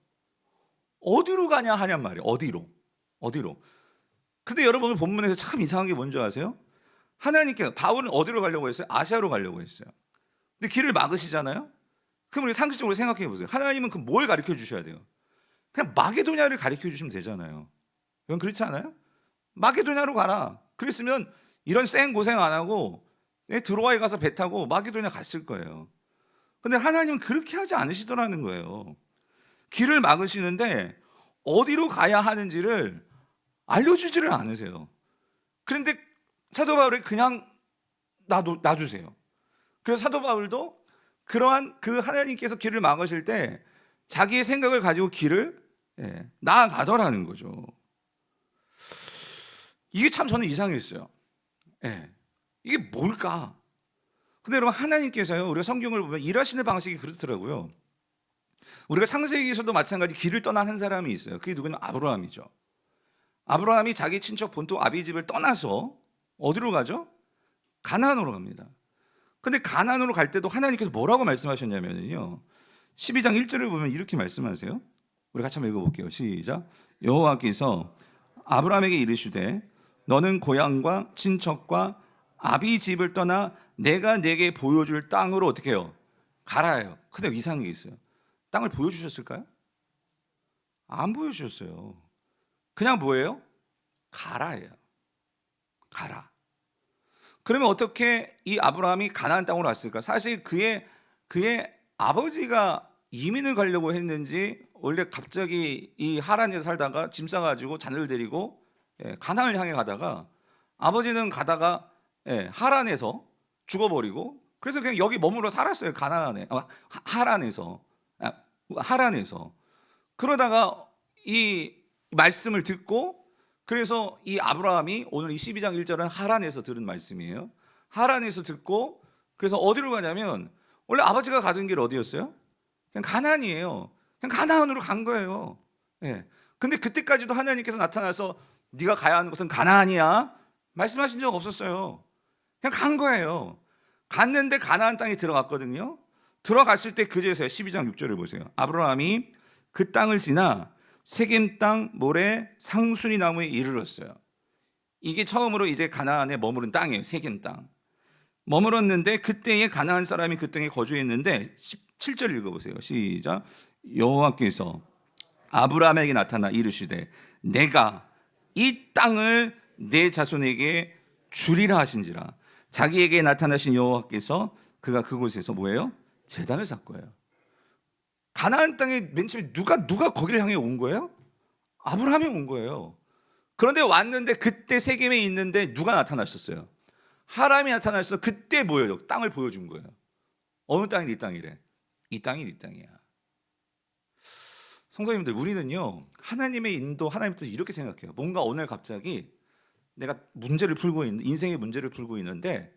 어디로 가냐 하냔 말이에요. 어디로. 근데 여러분 오늘 본문에서 참 이상한 게 뭔지 아세요? 하나님께서 바울은 어디로 가려고 했어요? 아시아로 가려고 했어요. 근데 길을 막으시잖아요. 그럼 우리 상식적으로 생각해 보세요. 하나님은 그 뭘 가르쳐 주셔야 돼요? 그냥 마게도냐를 가르쳐 주시면 되잖아요. 그건 그렇지 않아요? 마게도냐로 가라. 그랬으면 이런 쌩 고생 안 하고 드로아에 가서 배 타고 마게도냐 갔을 거예요. 근데 하나님은 그렇게 하지 않으시더라는 거예요. 길을 막으시는데 어디로 가야 하는지를 알려주지를 않으세요. 그런데 사도 바울이 그냥 놔주세요. 그래서 사도 바울도 그러한 그 하나님께서 길을 막으실 때 자기의 생각을 가지고 길을 나아가더라는 거죠. 이게 참 저는 이상했어요. 이게 뭘까? 근데 여러분, 하나님께서요, 우리가 성경을 보면 일하시는 방식이 그렇더라고요. 우리가 창세기에서도 마찬가지 길을 떠난 한 사람이 있어요. 그게 누구냐면 아브라함이죠. 아브라함이 자기 친척 본토 아비집을 떠나서 어디로 가죠? 가나안으로 갑니다. 근데 가나안으로 갈 때도 하나님께서 뭐라고 말씀하셨냐면요, 12장 1절을 보면 이렇게 말씀하세요. 우리 같이 한번 읽어볼게요. 시작. 여호와께서 아브라함에게 이르시되 너는 고향과 친척과 아비집을 떠나 내가 내게 보여줄 땅으로 어떻게 해요? 가라 해요. 근데 이상한 게 있어요. 땅을 보여주셨을까요? 안 보여주셨어요. 그냥 뭐예요? 가라예요. 가라. 그러면 어떻게 이 아브라함이 가나안 땅으로 왔을까? 사실 그의 아버지가 이민을 가려고 했는지, 원래 갑자기 이 하란에서 살다가 짐 싸가지고 자녀를 데리고 가나안을 향해 가다가 아버지는 가다가 하란에서 죽어버리고, 그래서 그냥 여기 머물러 살았어요. 가나안에, 하란에서. 그러다가 이 말씀을 듣고, 그래서 이 아브라함이 오늘 이 12장 1절은 하란에서 들은 말씀이에요. 하란에서 듣고, 그래서 어디로 가냐면, 원래 아버지가 가던 길 어디였어요? 그냥 가나안이에요. 그냥 가나안으로 간 거예요. 근데 그때까지도 하나님께서 나타나서 네가 가야 하는 곳은 가나안이야 말씀하신 적 없었어요. 그냥 간 거예요. 갔는데 가나안 땅에 들어갔거든요. 들어갔을 때 그제서야 12장 6절을 보세요. 아브라함이 그 땅을 지나 세겜 땅 모래 상수리 나무에 이르렀어요. 이게 처음으로 이제 가나안에 머무른 땅이에요. 세겜 땅. 머물었는데 그때에 가나안 사람이 그 땅에 거주했는데 17절 읽어보세요. 시작. 여호와께서 아브라함에게 나타나 이르시되 내가 이 땅을 내 자손에게 주리라 하신지라. 자기에게 나타나신 여호와께서 그가 그곳에서 뭐예요? 제단을 쌓을 거예요. 가나안 땅에 맨 처음에 누가 거기를 향해 온 거예요? 아브라함이 온 거예요. 그런데 왔는데 그때 세겜에 있는데 누가 나타나셨어요? 하람이 나타나서 그때 뭐예요? 땅을 보여준 거예요. 어느 땅이 네 땅이래? 이 땅이 네 땅이야. 성도님들, 우리는요, 하나님의 인도, 하나님 뜻을 이렇게 생각해요. 뭔가 오늘 갑자기 내가 문제를 풀고 있는, 인생의 문제를 풀고 있는데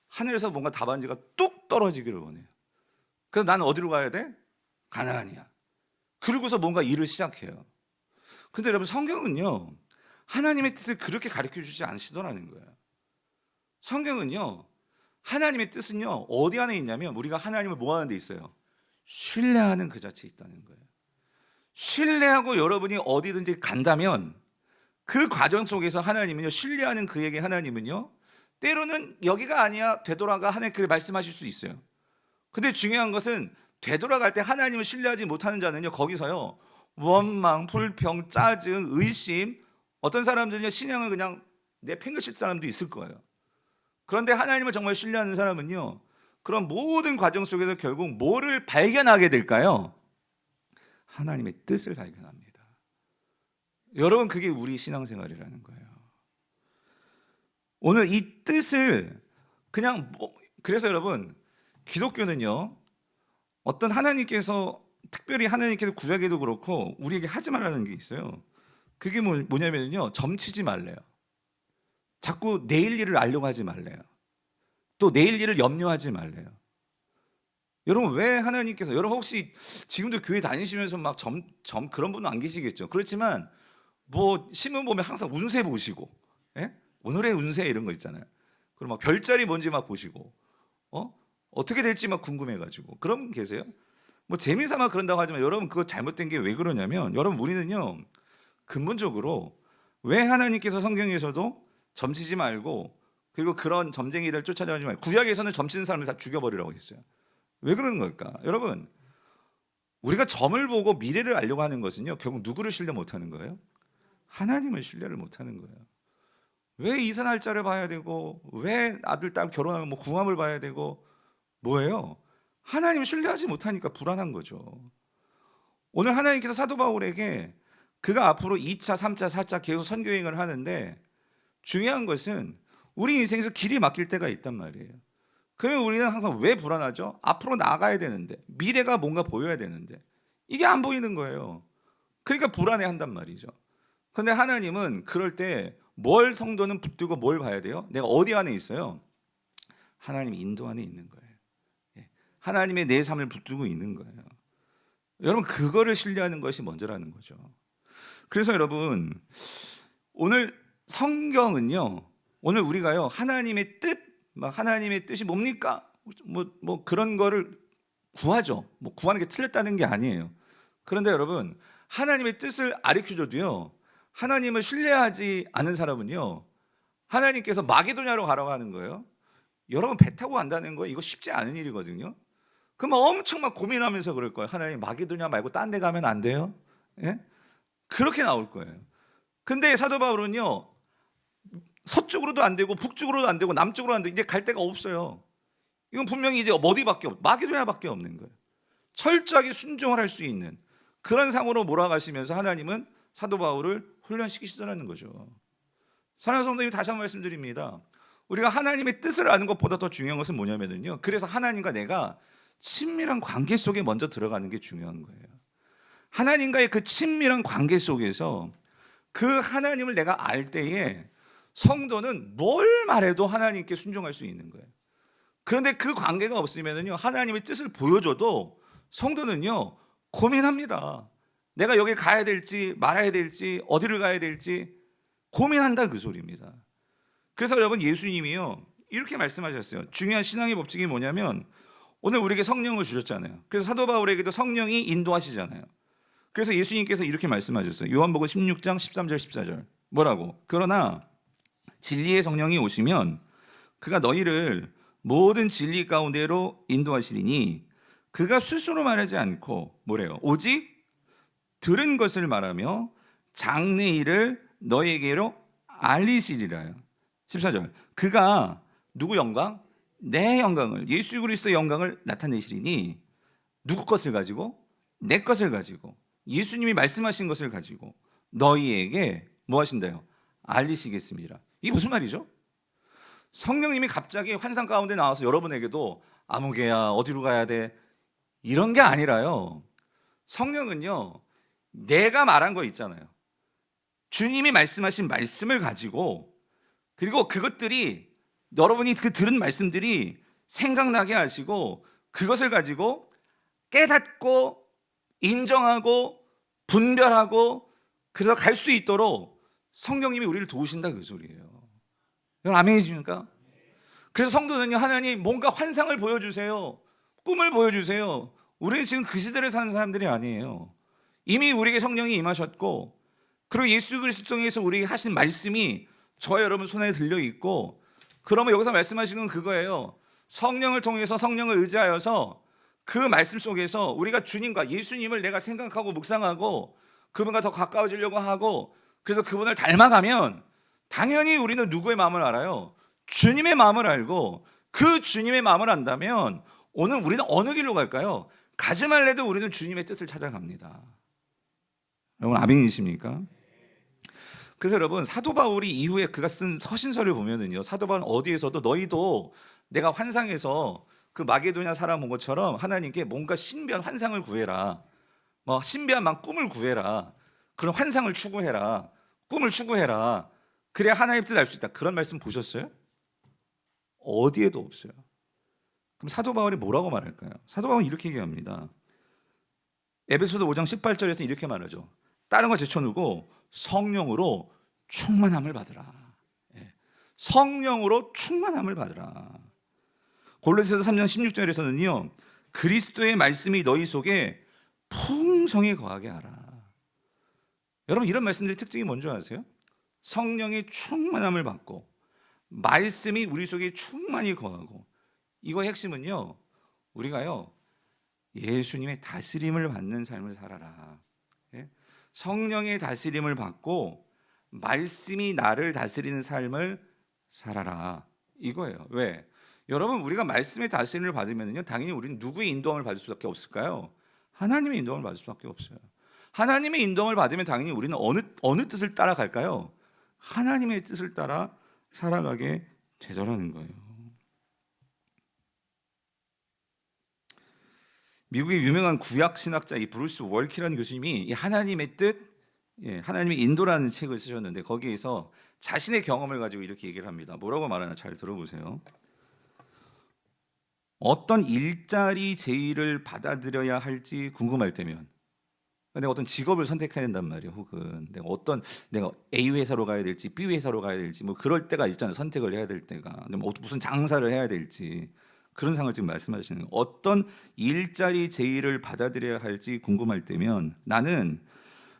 하늘에서 뭔가 답안지가 뚝 떨어지기를 원해요. 그래서 나는 어디로 가야 돼? 가나안이야. 그러고서 뭔가 일을 시작해요. 근데 여러분, 성경은요, 하나님의 뜻을 그렇게 가르쳐 주지 않으시더라는 거예요. 성경은요, 하나님의 뜻은요, 어디 안에 있냐면 우리가 하나님을 뭐 하는 데 있어요? 신뢰하는 그 자체에 있다는 거예요. 신뢰하고 여러분이 어디든지 간다면 그 과정 속에서 하나님은요, 신뢰하는 그에게 하나님은요, 때로는 여기가 아니야, 되돌아가, 하나님 그렇게 말씀하실 수 있어요. 근데 중요한 것은 되돌아갈 때 하나님을 신뢰하지 못하는 자는요, 거기서요, 원망, 불평, 짜증, 의심, 어떤 사람들은요, 신앙을 그냥 내팽개칠 사람도 있을 거예요. 그런데 하나님을 정말 신뢰하는 사람은요, 그런 모든 과정 속에서 결국 뭐를 발견하게 될까요? 하나님의 뜻을 발견합니다. 여러분, 그게 우리 신앙생활이라는 거예요. 오늘 이 뜻을 그냥 그래서 여러분, 기독교는요, 어떤 하나님께서 특별히 하나님께서 구약에도 그렇고 우리에게 하지 말라는 게 있어요. 그게 뭐냐면요, 점치지 말래요. 자꾸 내일 일을 알려고 하지 말래요. 또 내일 일을 염려하지 말래요. 여러분, 왜 하나님께서, 여러분 혹시 지금도 교회 다니시면서 막 그런 분은 안 계시겠죠. 그렇지만 뭐 신문 보면 항상 운세 보시고, 오늘의 운세 이런 거 있잖아요. 그리고 막 별자리 뭔지 막 보시고, 어떻게 될지 막 궁금해가지고 그런 분 계세요? 뭐 재미삼아 그런다고 하지만 여러분, 그거 잘못된 게 왜 그러냐면, 여러분, 우리는요, 근본적으로 왜 하나님께서 성경에서도 점치지 말고, 그리고 그런 점쟁이들 쫓아다니지 말고, 구약에서는 점치는 사람을 다 죽여버리라고 했어요. 왜 그러는 걸까? 여러분, 우리가 점을 보고 미래를 알려고 하는 것은요, 결국 누구를 신뢰 못하는 거예요? 하나님을 신뢰를 못하는 거예요. 왜 이사 날짜를 봐야 되고, 왜 아들 딸 결혼하면 뭐 궁합을 봐야 되고, 뭐예요? 하나님을 신뢰하지 못하니까 불안한 거죠. 오늘 하나님께서 사도 바울에게 그가 앞으로 2차, 3차, 4차 계속 선교 여행을 하는데 중요한 것은 우리 인생에서 길이 막힐 때가 있단 말이에요. 그러면 우리는 항상 왜 불안하죠? 앞으로 나가야 되는데, 미래가 뭔가 보여야 되는데 이게 안 보이는 거예요. 그러니까 불안해한단 말이죠. 근데 하나님은 그럴 때 뭘 성도는 붙들고 뭘 봐야 돼요? 내가 어디 안에 있어요? 하나님 인도 안에 있는 거예요. 하나님의 내 삶을 붙들고 있는 거예요. 여러분 그거를 신뢰하는 것이 먼저라는 거죠. 그래서 여러분 오늘 성경은요, 오늘 우리가요 하나님의 뜻, 하나님의 뜻이 뭡니까? 뭐 그런 거를 구하죠. 뭐 구하는 게 틀렸다는 게 아니에요. 그런데 여러분 하나님의 뜻을 가르쳐줘도요, 하나님을 신뢰하지 않은 사람은요, 하나님께서 마게도냐로 가라고 하는 거예요. 여러분 배 타고 간다는 거 이거 쉽지 않은 일이거든요. 그럼 엄청 막 고민하면서 그럴 거예요. 하나님 마게도냐 말고 딴 데 가면 안 돼요? 예? 그렇게 나올 거예요. 근데 사도 바울은요, 서쪽으로도 안 되고 북쪽으로도 안 되고 남쪽으로 안 되고 이제 갈 데가 없어요. 이건 분명히 이제 어디밖에 마게도냐밖에 없는 거예요. 철저하게 순종을 할 수 있는 그런 상으로 몰아가시면서 하나님은 사도 바울을 훈련시키시더라는 거죠. 사랑하는 성도님, 다시 한번 말씀드립니다. 우리가 하나님의 뜻을 아는 것보다 더 중요한 것은 뭐냐면요, 그래서 하나님과 내가 친밀한 관계 속에 먼저 들어가는 게 중요한 거예요. 하나님과의 그 친밀한 관계 속에서 그 하나님을 내가 알 때에 성도는 뭘 말해도 하나님께 순종할 수 있는 거예요. 그런데 그 관계가 없으면요, 하나님의 뜻을 보여줘도 성도는요 고민합니다. 내가 여기 가야 될지 말아야 될지 어디를 가야 될지 고민한다, 그 소리입니다. 그래서 여러분 예수님이요 이렇게 말씀하셨어요. 중요한 신앙의 법칙이 뭐냐면, 오늘 우리에게 성령을 주셨잖아요. 그래서 사도 바울에게도 성령이 인도하시잖아요. 그래서 예수님께서 이렇게 말씀하셨어요. 요한복음 16장 13절 14절 뭐라고? 그러나 진리의 성령이 오시면 그가 너희를 모든 진리 가운데로 인도하시리니 그가 스스로 말하지 않고 뭐래요? 오직 들은 것을 말하며 장래 일을 너희에게로 알리시리라요. 14절 그가 누구 영광? 내 영광을, 예수 그리스도의 영광을 나타내시리니 누구 것을 가지고? 내 것을 가지고, 예수님이 말씀하신 것을 가지고 너희에게 뭐 하신다요? 알리시겠습니다. 이게 무슨 말이죠? 성령님이 갑자기 환상 가운데 나와서 여러분에게도 아무개야 어디로 가야 돼 이런 게 아니라요, 성령은요 내가 말한 거 있잖아요, 주님이 말씀하신 말씀을 가지고, 그리고 그것들이 여러분이 그 들은 말씀들이 생각나게 하시고 그것을 가지고 깨닫고 인정하고 분별하고 그래서 갈 수 있도록 성령님이 우리를 도우신다, 그 소리예요. 여러분 아멘이십니까? 그래서 성도는요, 하나님 뭔가 환상을 보여주세요, 꿈을 보여주세요. 우리는 지금 그 시대를 사는 사람들이 아니에요. 이미 우리에게 성령이 임하셨고, 그리고 예수 그리스도 통해서 우리에게 하신 말씀이 저와 여러분 손에 들려 있고, 그러면 여기서 말씀하시는 건 그거예요. 성령을 통해서, 성령을 의지하여서 그 말씀 속에서 우리가 주님과 예수님을 내가 생각하고 묵상하고 그분과 더 가까워지려고 하고, 그래서 그분을 닮아가면 당연히 우리는 누구의 마음을 알아요? 주님의 마음을 알고, 그 주님의 마음을 안다면 오늘 우리는 어느 길로 갈까요? 가지 말래도 우리는 주님의 뜻을 찾아갑니다. 여러분 아멘이십니까? 그래서 여러분 사도 바울이 이후에 그가 쓴 서신서를 보면은요, 사도 바울은 어디에서도 너희도 내가 환상에서 그 마게도냐 사람 온 것처럼 하나님께 뭔가 신비한 환상을 구해라, 뭐 신비한 꿈을 구해라, 그런 환상을 추구해라, 꿈을 추구해라, 그래야 하나님 뜻을 알 수 있다, 그런 말씀 보셨어요? 어디에도 없어요. 그럼 사도 바울이 뭐라고 말할까요? 사도 바울은 이렇게 얘기합니다. 에베소서 5장 18절에서 이렇게 말하죠. 다른 거 제쳐놓고 성령으로 충만함을 받으라. 성령으로 충만함을 받으라. 골로새서 3장 16절에서는요, 그리스도의 말씀이 너희 속에 풍성히 거하게 하라. 여러분 이런 말씀들의 특징이 뭔지 아세요? 성령의 충만함을 받고 말씀이 우리 속에 충만히 거하고, 이거의 핵심은요, 우리가요 예수님의 다스림을 받는 삶을 살아라. 성령의 다스림을 받고 말씀이 나를 다스리는 삶을 살아라, 이거예요. 왜? 여러분 우리가 말씀의 다스림을 받으면요, 당연히 우리는 누구의 인도함을 받을 수밖에 없을까요? 하나님의 인도함을 받을 수밖에 없어요. 하나님의 인도함을 받으면 당연히 우리는 어느 뜻을 따라갈까요? 하나님의 뜻을 따라 살아가게 되더라는 거예요. 미국의 유명한 구약 신학자 이 브루스 월키라는 교수님이 이 하나님의 뜻, 하나님의 인도라는 책을 쓰셨는데 거기에서 자신의 경험을 가지고 이렇게 얘기를 합니다. 뭐라고 말하나 잘 들어보세요. 어떤 일자리 제의를 받아들여야 할지 궁금할 때면, 내가 어떤 직업을 선택해야 된단 말이에요. 혹은 내가 A 회사로 가야 될지 B 회사로 가야 될지 뭐 그럴 때가 있잖아요. 선택을 해야 될 때가. 무슨 장사를 해야 될지 그런 상황을 지금 말씀하시는 거예요. 어떤 일자리 제의를 받아들여야 할지 궁금할 때면 나는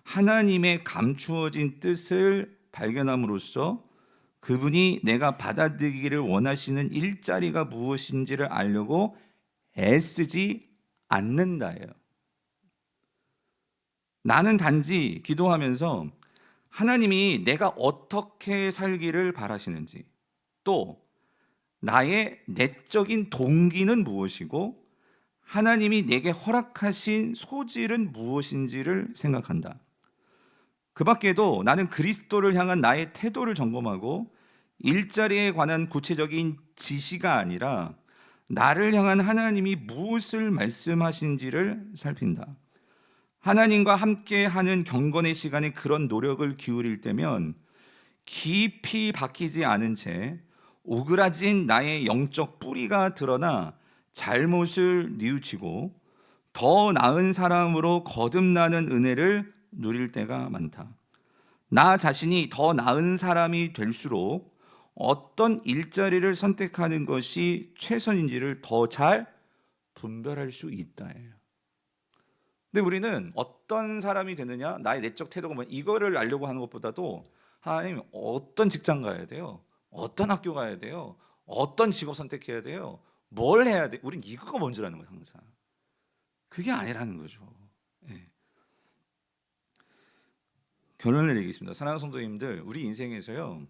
하나님의 감추어진 뜻을 발견함으로써 그분이 내가 받아들이기를 원하시는 일자리가 무엇인지를 알려고 애쓰지 않는다예요. 나는 단지 기도하면서 하나님이 내가 어떻게 살기를 바라시는지, 또 나의 내적인 동기는 무엇이고 하나님이 내게 허락하신 소질은 무엇인지를 생각한다. 그 밖에도 나는 그리스도를 향한 나의 태도를 점검하고 일자리에 관한 구체적인 지시가 아니라 나를 향한 하나님이 무엇을 말씀하신지를 살핀다. 하나님과 함께하는 경건의 시간에 그런 노력을 기울일 때면 깊이 박히지 않은 채 오그라진 나의 영적 뿌리가 드러나 잘못을 뉘우치고 더 나은 사람으로 거듭나는 은혜를 누릴 때가 많다. 나 자신이 더 나은 사람이 될수록 어떤 일자리를 선택하는 것이 최선인지를 더 잘 분별할 수 있다. 근데 우리는 어떤 사람이 되느냐, 나의 내적 태도가 뭐 이거를 알려고 하는 것보다도 하나님 어떤 직장 가야 돼요? 어떤 학교 가야 돼요? 어떤 직업 선택해야 돼요? 뭘 해야 돼? 우린 이거가 먼저라는 거예요, 항상. 그게 아니라는 거죠. 예. 결론을 내리겠습니다. 사랑하는 성도님들, 우리 인생에서요.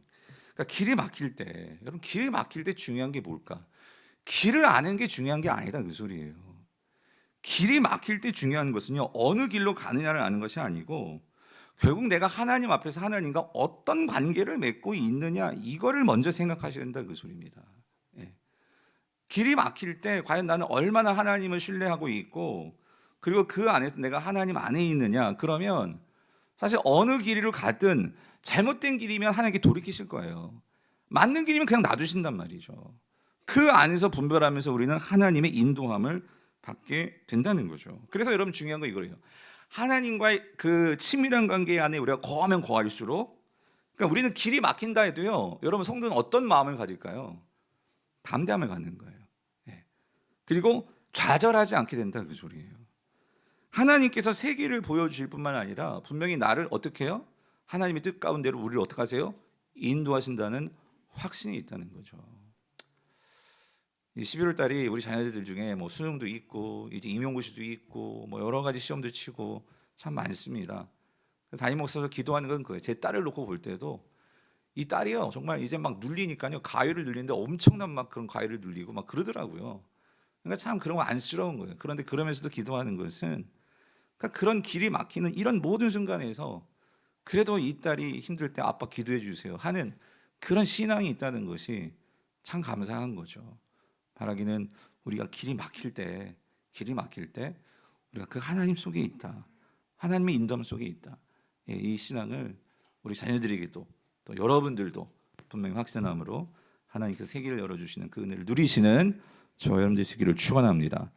그러니까 길이 막힐 때, 여러분 길이 막힐 때 중요한 게 뭘까? 길을 아는 게 중요한 게 아니다 그 소리예요. 길이 막힐 때 중요한 것은요, 어느 길로 가느냐를 아는 것이 아니고 결국 내가 하나님 앞에서 하나님과 어떤 관계를 맺고 있느냐, 이거를 먼저 생각하셔야 된다 그 소리입니다. 예. 길이 막힐 때 과연 나는 얼마나 하나님을 신뢰하고 있고 그리고 그 안에서 내가 하나님 안에 있느냐, 그러면 사실 어느 길을 가든 잘못된 길이면 하나님께 돌이키실 거예요. 맞는 길이면 그냥 놔두신단 말이죠. 그 안에서 분별하면서 우리는 하나님의 인도함을 받게 된다는 거죠. 그래서 여러분 중요한 거 이거예요. 하나님과의 그 친밀한 관계 안에 우리가 거하면 거할수록, 그러니까 우리는 길이 막힌다 해도요, 여러분 성도는 어떤 마음을 가질까요? 담대함을 갖는 거예요. 예. 그리고 좌절하지 않게 된다 그 소리예요. 하나님께서 새 길을 보여주실 뿐만 아니라 분명히 나를 어떻게 해요? 하나님의 뜻 가운데로 우리를 어떻게 하세요? 인도하신다는 확신이 있다는 거죠. 이 11월 달이 우리 자녀들 중에 뭐 수능도 있고 이제 임용고시도 있고 뭐 여러 가지 시험도 치고 참 많습니다. 담임 목사도 기도하는 건 그거예요. 제 딸을 놓고 볼 때도 이 딸이요 정말 이제 막 눌리니까요, 가위를 눌리는데 엄청난 막 그런 가위를 눌리고 막 그러더라고요. 그러니까 참 그런 거 안쓰러운 거예요. 그런데 그러면서도 기도하는 것은, 그러니까 그런 길이 막히는 이런 모든 순간에서 그래도 이 딸이 힘들 때 아빠 기도해 주세요 하는 그런 신앙이 있다는 것이 참 감사한 거죠. 바라기는 우리가 길이 막힐 때 우리가 그 하나님 속에 있다, 하나님의 인도함 속에 있다, 이 신앙을 우리 자녀들에게도 또 여러분들도 분명히 확신함으로 하나님께서 새 길을 열어주시는 그 은혜를 누리시는 저 여러분들 되기를 축원합니다.